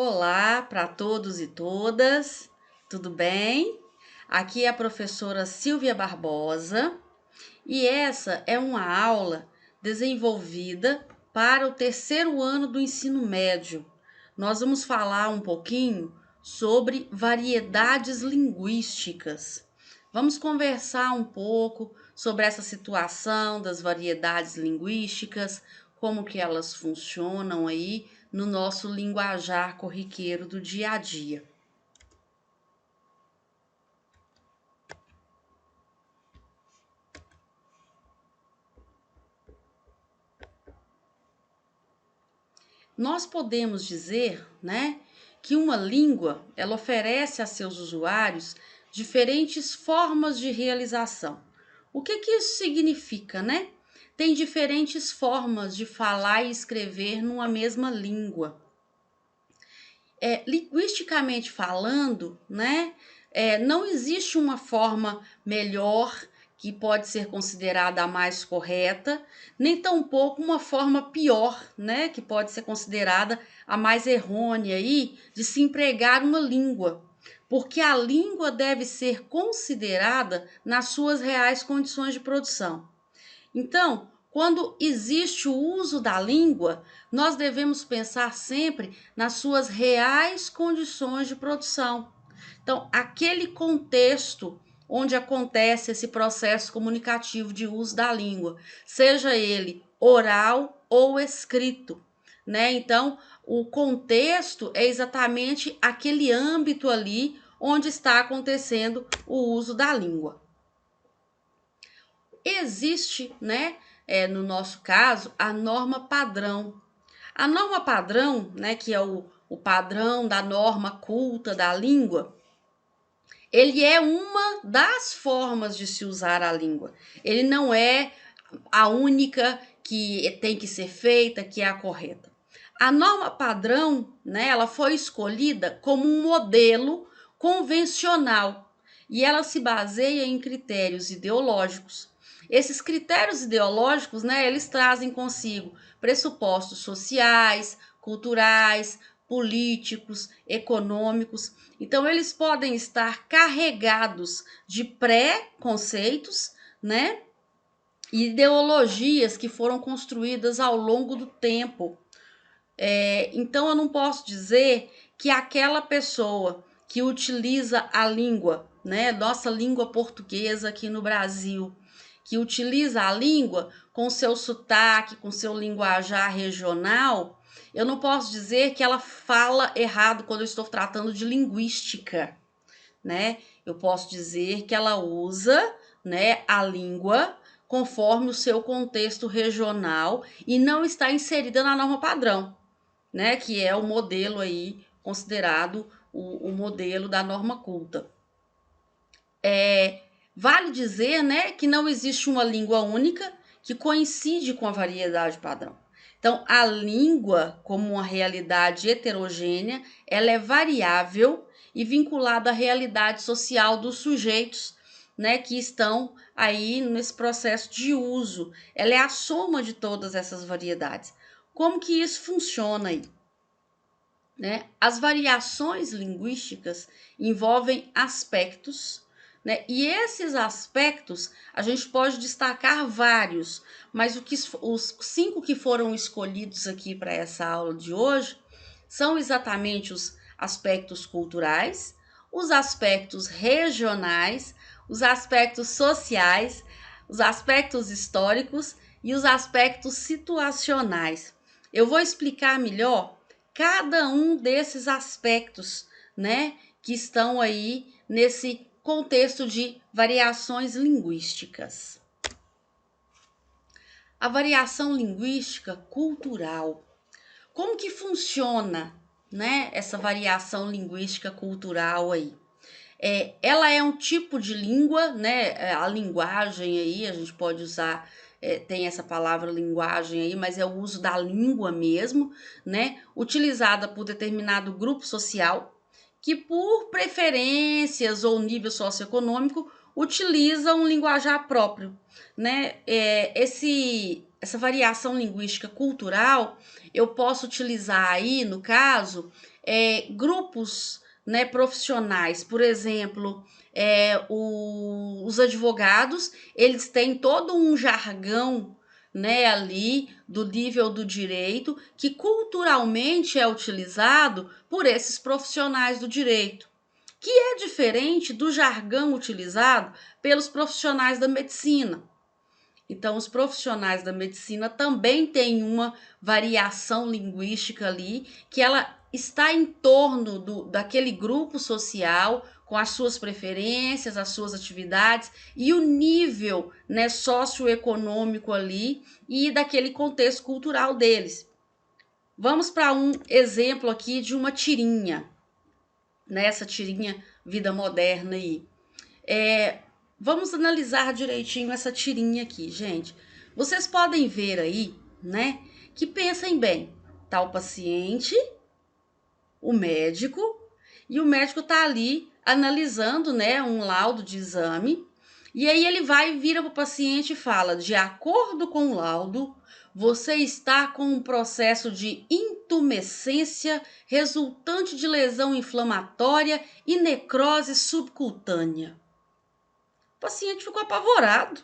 Olá para todos e todas, tudo bem? Aqui é a professora Silvia Barbosa e essa é uma aula desenvolvida para o terceiro ano do ensino médio. Nós vamos falar um pouquinho sobre variedades linguísticas. Vamos conversar um pouco sobre essa situação das variedades linguísticas, como que elas funcionam aí no nosso linguajar corriqueiro do dia a dia. Nós podemos dizer, né, que uma língua, ela oferece a seus usuários diferentes formas de realização. O que isso significa, né? Tem diferentes formas de falar e escrever numa mesma língua. Linguisticamente falando, né, não existe uma forma melhor que pode ser considerada a mais correta, nem tampouco uma forma pior, né, que pode ser considerada a mais errônea aí de se empregar uma língua, porque a língua deve ser considerada nas suas reais condições de produção. Então, quando existe o uso da língua, nós devemos pensar sempre nas suas reais condições de produção. Então, aquele contexto onde acontece esse processo comunicativo de uso da língua, seja ele oral ou escrito, né? Então, o contexto é exatamente aquele âmbito ali onde está acontecendo o uso da língua. Existe, né, no nosso caso, a norma padrão. A norma padrão, né, que é o padrão da norma culta da língua, ele é uma das formas de se usar a língua. Ele não é a única que tem que ser feita, que é a correta. A norma padrão, né, ela foi escolhida como um modelo convencional e ela se baseia em critérios ideológicos. Esses critérios ideológicos, né, eles trazem consigo pressupostos sociais, culturais, políticos, econômicos. Então, eles podem estar carregados de pré-conceitos, né, ideologias que foram construídas ao longo do tempo. Então, eu não posso dizer que aquela pessoa que utiliza a língua, né, nossa língua portuguesa aqui no Brasil, que utiliza a língua com seu sotaque, com seu linguajar regional, eu não posso dizer que ela fala errado quando eu estou tratando de linguística, né? Eu posso dizer que ela usa, né, a língua conforme o seu contexto regional e não está inserida na norma padrão, né, que é o modelo aí considerado o modelo da norma culta. Vale dizer, né, que não existe uma língua única que coincide com a variedade padrão. Então, a língua, como uma realidade heterogênea, ela é variável e vinculada à realidade social dos sujeitos, né, que estão aí nesse processo de uso. Ela é a soma de todas essas variedades. Como que isso funciona aí? Né? As variações linguísticas envolvem aspectos, né? E esses aspectos a gente pode destacar vários, mas os 5 que foram escolhidos aqui para essa aula de hoje são exatamente os aspectos culturais, os aspectos regionais, os aspectos sociais, os aspectos históricos e os aspectos situacionais. Eu vou explicar melhor cada um desses aspectos, né, que estão aí nesse contexto de variações linguísticas. A variação linguística cultural. Como que funciona, né, essa variação linguística cultural aí? Ela é um tipo de língua, né? A linguagem aí, a gente pode usar, tem essa palavra linguagem aí, mas é o uso da língua mesmo, né? Utilizada por determinado grupo social que, por preferências ou nível socioeconômico, utiliza um linguajar próprio, né? essa variação linguística cultural, eu posso utilizar aí, no caso, grupos, né, profissionais. Por exemplo, os advogados, eles têm todo um jargão, né, ali do nível do direito, que culturalmente é utilizado por esses profissionais do direito, que é diferente do jargão utilizado pelos profissionais da medicina. Então, os profissionais da medicina também têm uma variação linguística ali, que ela está em torno daquele grupo social, com as suas preferências, as suas atividades e o nível, né, socioeconômico ali e daquele contexto cultural deles. Vamos para um exemplo aqui de uma tirinha, nessa tirinha Vida Moderna aí. Vamos analisar direitinho essa tirinha aqui, gente. Vocês podem ver aí, né, que pensem bem, tá o paciente, o médico, e o médico tá ali analisando, né, um laudo de exame, e aí ele vai e vira para o paciente e fala: de acordo com o laudo, você está com um processo de intumescência resultante de lesão inflamatória e necrose subcutânea. O paciente ficou apavorado.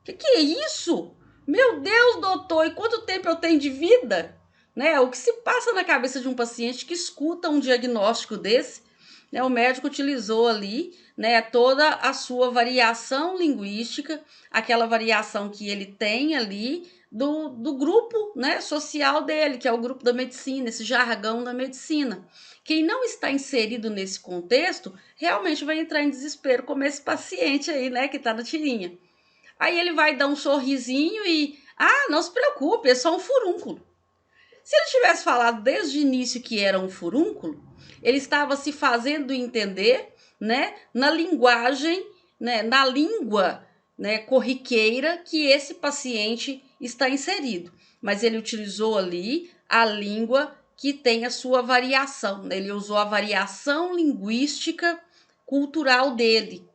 Que é isso? Meu Deus, doutor, e quanto tempo eu tenho de vida? Né? O que se passa na cabeça de um paciente que escuta um diagnóstico desse? Né? O médico utilizou ali, né, toda a sua variação linguística, aquela variação que ele tem ali do grupo, né, social dele, que é o grupo da medicina, esse jargão da medicina. Quem não está inserido nesse contexto realmente vai entrar em desespero, como esse paciente aí, né, que está na tirinha. Aí ele vai dar um sorrisinho e, não se preocupe, é só um furúnculo. Se ele tivesse falado desde o início que era um furúnculo, ele estava se fazendo entender, né, na linguagem, né, na língua, né, corriqueira que esse paciente está inserido. Mas ele utilizou ali a língua que tem a sua variação, né? Ele usou a variação linguística cultural dele.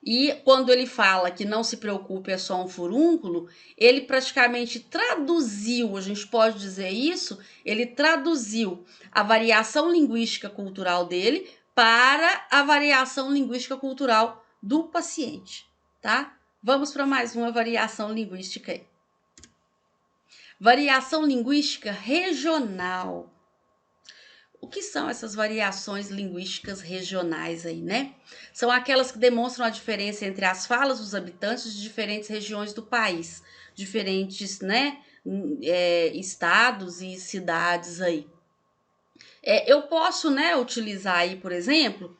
E quando ele fala que não se preocupe, é só um furúnculo, ele praticamente traduziu, a gente pode dizer isso, ele traduziu a variação linguística cultural dele para a variação linguística cultural do paciente, tá? Vamos para mais uma variação linguística aí. Variação linguística regional. O que são essas variações linguísticas regionais aí, né? São aquelas que demonstram a diferença entre as falas dos habitantes de diferentes regiões do país, diferentes, né, estados e cidades aí. Eu posso, né, utilizar aí, por exemplo,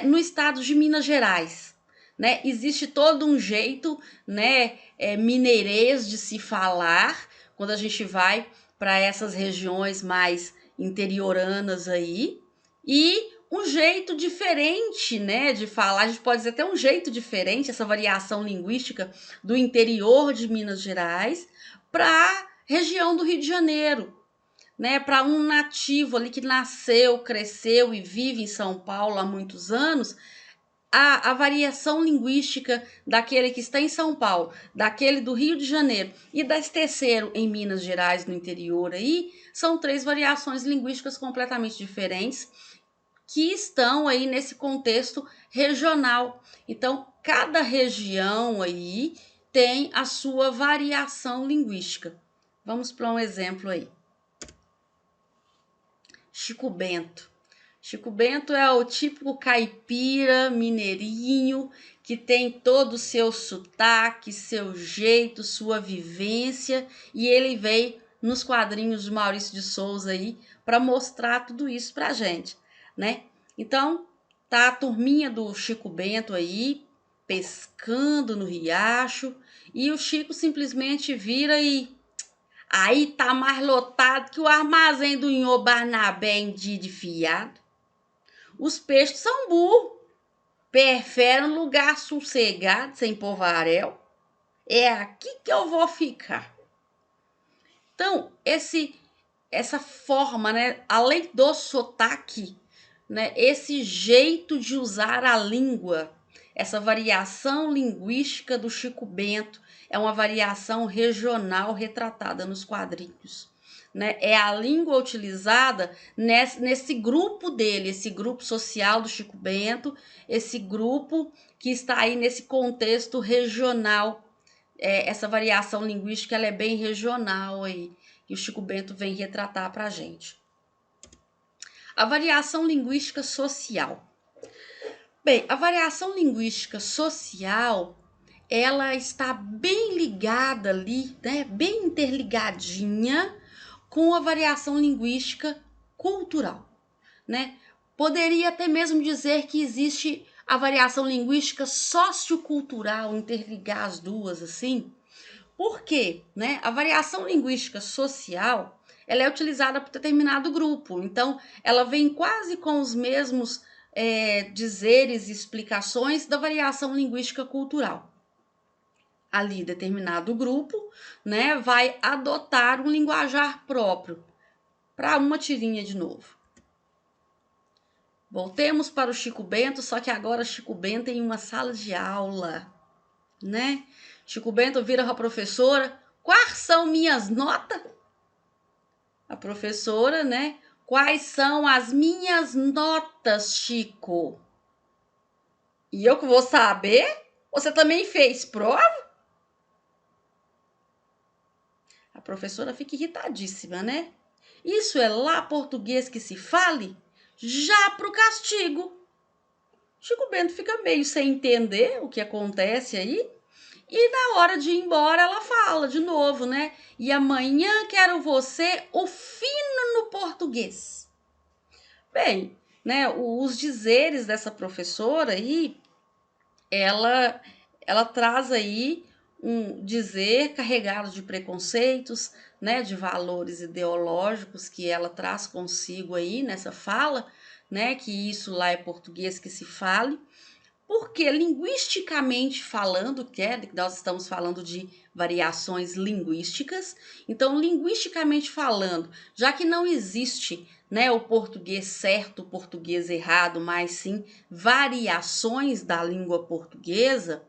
no estado de Minas Gerais, né? Existe todo um jeito, né, mineirês de se falar quando a gente vai para essas regiões mais interioranas aí, e um jeito diferente, né, de falar. A gente pode dizer até um jeito diferente, essa variação linguística do interior de Minas Gerais para a região do Rio de Janeiro, né, para um nativo ali que nasceu, cresceu e vive em São Paulo há muitos anos. A variação linguística daquele que está em São Paulo, daquele do Rio de Janeiro e desse terceiro em Minas Gerais, no interior aí, são 3 variações linguísticas completamente diferentes que estão aí nesse contexto regional. Então, cada região aí tem a sua variação linguística. Vamos para um exemplo aí. Chico Bento. Chico Bento é o típico caipira mineirinho que tem todo o seu sotaque, seu jeito, sua vivência, e ele veio nos quadrinhos de Maurício de Souza aí para mostrar tudo isso pra gente, né? Então, tá a turminha do Chico Bento aí pescando no riacho e o Chico simplesmente vira e aí tá mais lotado que o armazém do Nhô Barnabé em dia de fiado. Os peixes são burros, preferem um lugar sossegado, sem povaréu. É aqui que eu vou ficar. Então, essa forma, né, além do sotaque, né, esse jeito de usar a língua, essa variação linguística do Chico Bento é uma variação regional retratada nos quadrinhos. Né? É a língua utilizada nesse grupo dele, esse grupo social do Chico Bento, esse grupo que está aí nesse contexto regional. Essa variação linguística ela é bem regional aí, e o Chico Bento vem retratar para a gente. A variação linguística social. Bem, a variação linguística social, ela está bem ligada ali, né, bem interligadinha com a variação linguística cultural, né? Poderia até mesmo dizer que existe a variação linguística sociocultural, interligar as duas assim. Por quê? Né? A variação linguística social, ela é utilizada por determinado grupo, então ela vem quase com os mesmos dizeres e explicações da variação linguística cultural. Ali, determinado grupo, né, vai adotar um linguajar próprio. Para uma tirinha de novo. Voltemos para o Chico Bento, só que agora Chico Bento em uma sala de aula, né? Chico Bento vira para a professora: quais são minhas notas? A professora, né? Quais são as minhas notas, Chico? E eu que vou saber? Você também fez prova? A professora fica irritadíssima, né? Isso é lá português que se fale? Já pro castigo. Chico Bento fica meio sem entender o que acontece aí. E na hora de ir embora, ela fala de novo, né? E amanhã quero você o fino no português. Bem, né? Os dizeres dessa professora aí, ela traz aí um dizer carregado de preconceitos, né? De valores ideológicos que ela traz consigo aí nessa fala, né? Que isso lá é português que se fale. Porque linguisticamente falando, que nós estamos falando de variações linguísticas, então linguisticamente falando, já que não existe, né, o português certo, o português errado, mas sim variações da língua portuguesa,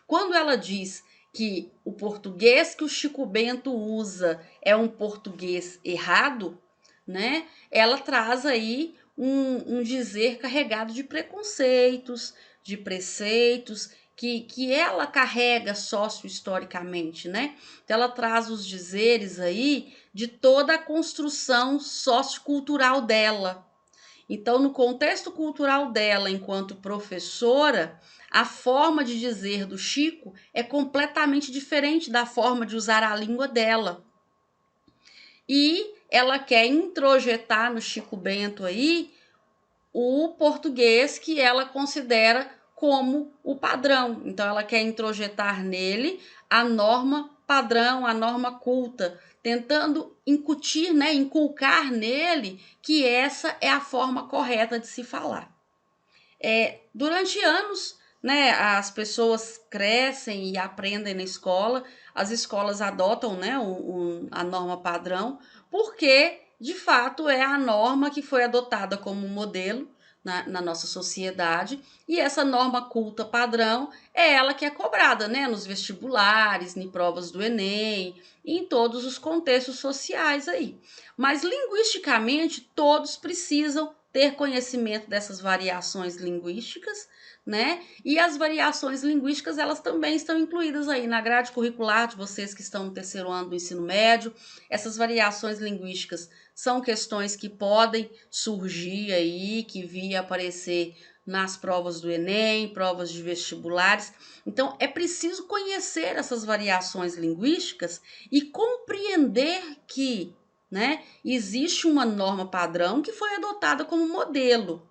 quando ela diz que o português que o Chico Bento usa é um português errado, né, ela traz aí um dizer carregado de preconceitos, de preceitos que ela carrega socio-historicamente, né? Então, ela traz os dizeres aí de toda a construção sociocultural dela. Então, no contexto cultural dela, enquanto professora, a forma de dizer do Chico é completamente diferente da forma de usar a língua dela. E ela quer introjetar no Chico Bento aí o português que ela considera como o padrão. Então, ela quer introjetar nele a norma padrão, a norma culta, tentando incutir, né, inculcar nele que essa é a forma correta de se falar. Durante anos, né, as pessoas crescem e aprendem na escola, as escolas adotam, né, a norma padrão, porque, de fato, é a norma que foi adotada como modelo na nossa sociedade, e essa norma culta padrão é ela que é cobrada, né, nos vestibulares, em provas do Enem, e em todos os contextos sociais aí. Mas, linguisticamente, todos precisam ter conhecimento dessas variações linguísticas, né? E as variações linguísticas, elas também estão incluídas aí na grade curricular de vocês que estão no terceiro ano do ensino médio. Essas variações linguísticas são questões que podem surgir aí, que via aparecer nas provas do Enem, provas de vestibulares. Então, é preciso conhecer essas variações linguísticas e compreender que, né, existe uma norma padrão que foi adotada como modelo,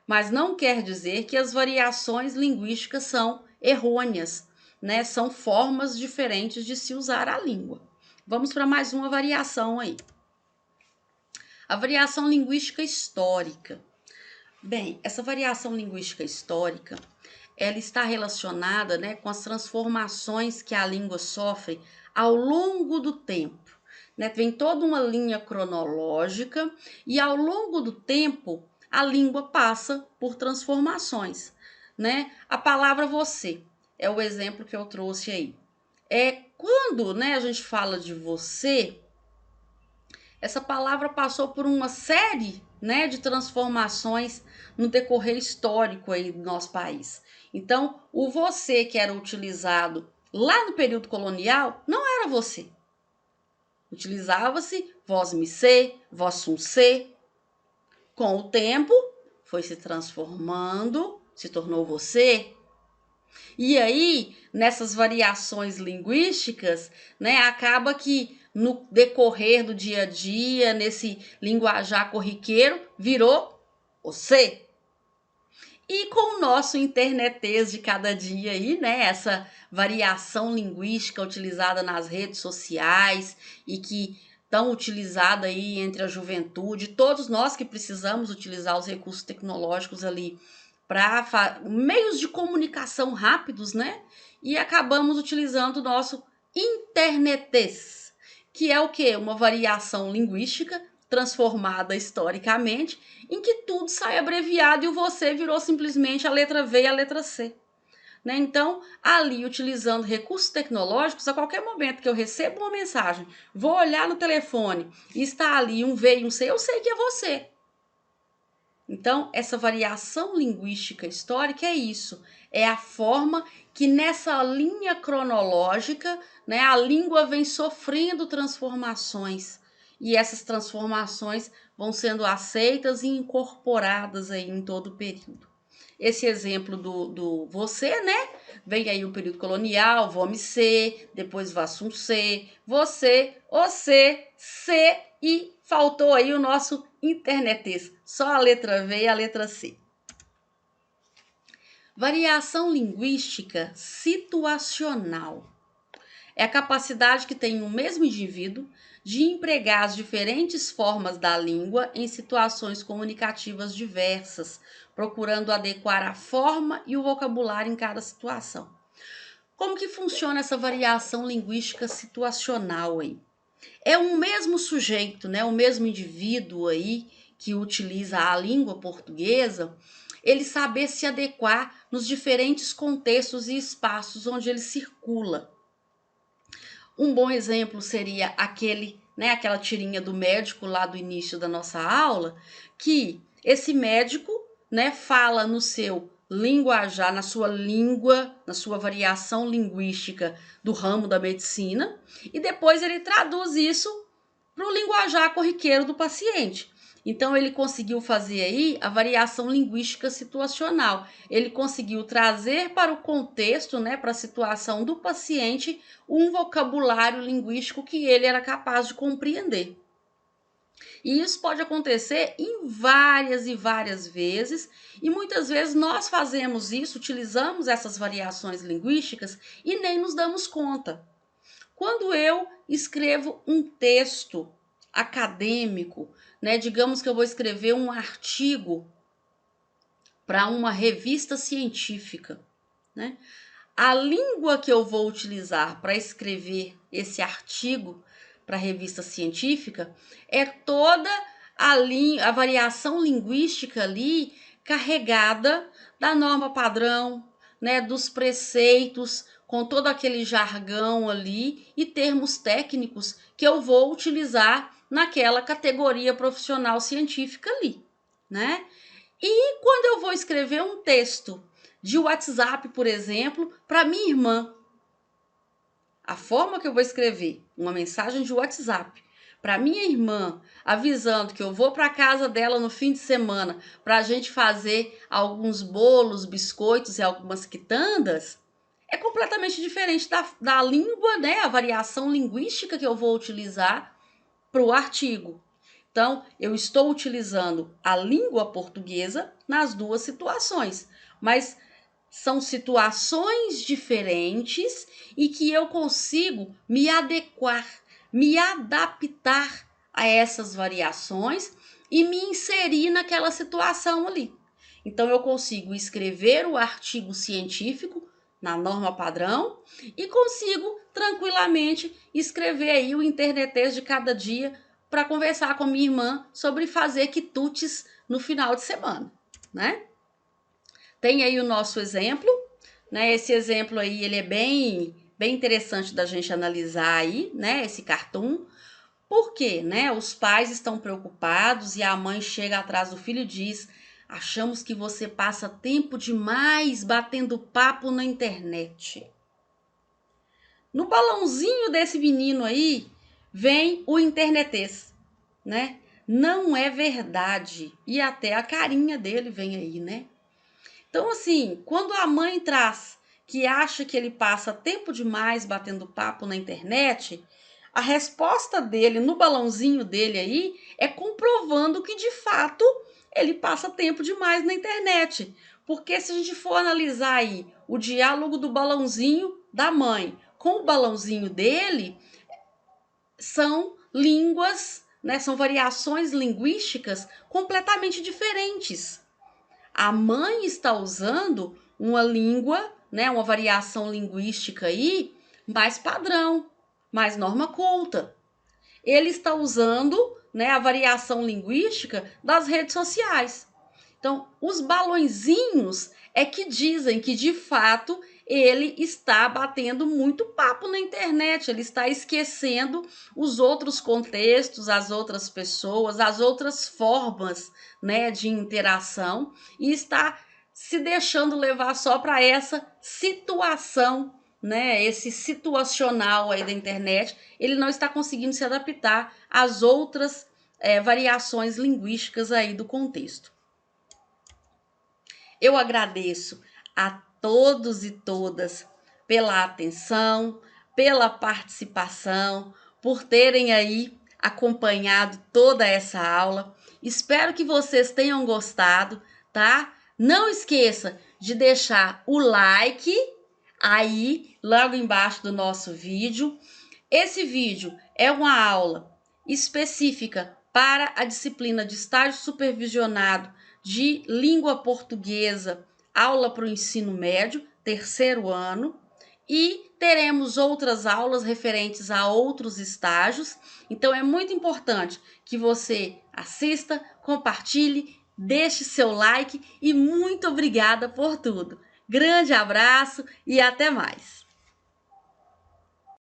mas não quer dizer que as variações linguísticas são errôneas, né? São formas diferentes de se usar a língua. Vamos para mais uma variação aí. A variação linguística histórica. Bem, essa variação linguística histórica, ela está relacionada, né, com as transformações que a língua sofre ao longo do tempo. Né? Vem toda uma linha cronológica e ao longo do tempo a língua passa por transformações. né, a palavra você. É o exemplo que eu trouxe aí. Quando, né, a gente fala de você, essa palavra passou por uma série, né, de transformações no decorrer histórico aí do nosso país. Então, o você que era utilizado lá no período colonial não era você. Utilizava-se vós me ser, vós sum ser. Com o tempo, foi se transformando, se tornou você. E aí, nessas variações linguísticas, né, acaba que no decorrer do dia a dia, nesse linguajar corriqueiro, virou você. E com o nosso internetês de cada dia aí, né, essa variação linguística utilizada nas redes sociais e que tão utilizada aí entre a juventude, todos nós que precisamos utilizar os recursos tecnológicos ali para meios de comunicação rápidos, né? E acabamos utilizando o nosso internetês, que é o quê? Uma variação linguística transformada historicamente, em que tudo sai abreviado e o você virou simplesmente a letra V e a letra C. Né? Então, ali, utilizando recursos tecnológicos, a qualquer momento que eu recebo uma mensagem, vou olhar no telefone e está ali um V e um C, eu sei que é você. Então, essa variação linguística histórica é isso, é a forma que nessa linha cronológica, né, a língua vem sofrendo transformações e essas transformações vão sendo aceitas e incorporadas aí em todo o período. Esse exemplo do você, né? Vem aí o período colonial, vome ser, depois vassum ser, você, se e faltou aí o nosso internetês. Só a letra V e a letra C. Variação linguística situacional. É a capacidade que tem um mesmo indivíduo de empregar as diferentes formas da língua em situações comunicativas diversas, procurando adequar a forma e o vocabulário em cada situação. Como que funciona essa variação linguística situacional aí? É um mesmo sujeito, né, o mesmo indivíduo aí que utiliza a língua portuguesa, ele saber se adequar nos diferentes contextos e espaços onde ele circula. Um bom exemplo seria aquela tirinha do médico lá do início da nossa aula, que esse médico, né, fala no seu linguajar, na sua língua, na sua variação linguística do ramo da medicina, e depois ele traduz isso para o linguajar corriqueiro do paciente. Então, ele conseguiu fazer aí a variação linguística situacional. Ele conseguiu trazer para o contexto, né, para a situação do paciente, um vocabulário linguístico que ele era capaz de compreender. E isso pode acontecer em várias e várias vezes, e muitas vezes nós fazemos isso, utilizamos essas variações linguísticas e nem nos damos conta. Quando eu escrevo um texto acadêmico, né, digamos que eu vou escrever um artigo para uma revista científica, né? A língua que eu vou utilizar para escrever esse artigo para a revista científica é toda a variação linguística ali carregada da norma padrão, né, dos preceitos, com todo aquele jargão ali e termos técnicos que eu vou utilizar naquela categoria profissional científica ali, né? E quando eu vou escrever um texto de WhatsApp, por exemplo, para minha irmã, a forma que eu vou escrever uma mensagem de WhatsApp para minha irmã, avisando que eu vou para a casa dela no fim de semana para a gente fazer alguns bolos, biscoitos e algumas quitandas, é completamente diferente da língua, né? A variação linguística que eu vou utilizar para o artigo. Então, eu estou utilizando a língua portuguesa nas duas situações, mas são situações diferentes e que eu consigo me adequar, me adaptar a essas variações e me inserir naquela situação ali. Então, eu consigo escrever o artigo científico na norma padrão e consigo tranquilamente escrever aí o internetês de cada dia para conversar com minha irmã sobre fazer quitutes no final de semana, né? tem aí o nosso exemplo, né? Esse exemplo aí, ele é bem interessante da gente analisar aí, né? Esse cartoon. Por quê, né? Os pais estão preocupados e a mãe chega atrás do filho e diz: achamos que você passa tempo demais batendo papo na internet. No balãozinho desse menino aí, vem o internetês, né? Não é verdade. E até a carinha dele vem aí, né? Então, assim, quando a mãe traz que acha que ele passa tempo demais batendo papo na internet, a resposta dele no balãozinho dele aí é comprovando que de fato ele passa tempo demais na internet. Porque se a gente for analisar aí o diálogo do balãozinho da mãe com o balãozinho dele, são línguas, né, são variações linguísticas completamente diferentes. A mãe está usando uma língua, né, uma variação linguística aí, mais padrão, mais norma culta. Ele está usando, né, a variação linguística das redes sociais. Então, os balõezinhos é que dizem que, de fato, ele está batendo muito papo na internet, ele está esquecendo os outros contextos, as outras pessoas, as outras formas, né, de interação e está se deixando levar só para essa situação, né, esse situacional aí da internet. Ele não está conseguindo se adaptar às outras variações linguísticas aí do contexto. Eu agradeço a todos e todas pela atenção, pela participação, por terem aí acompanhado toda essa aula. Espero que vocês tenham gostado, tá? Não esqueça de deixar o like aí logo embaixo do nosso vídeo. Esse vídeo é uma aula específica para a disciplina de estágio supervisionado de língua portuguesa, aula para o ensino médio, terceiro ano, e teremos outras aulas referentes a outros estágios. Então é muito importante que você assista, compartilhe, deixe seu like e muito obrigada por tudo. Grande abraço e até mais!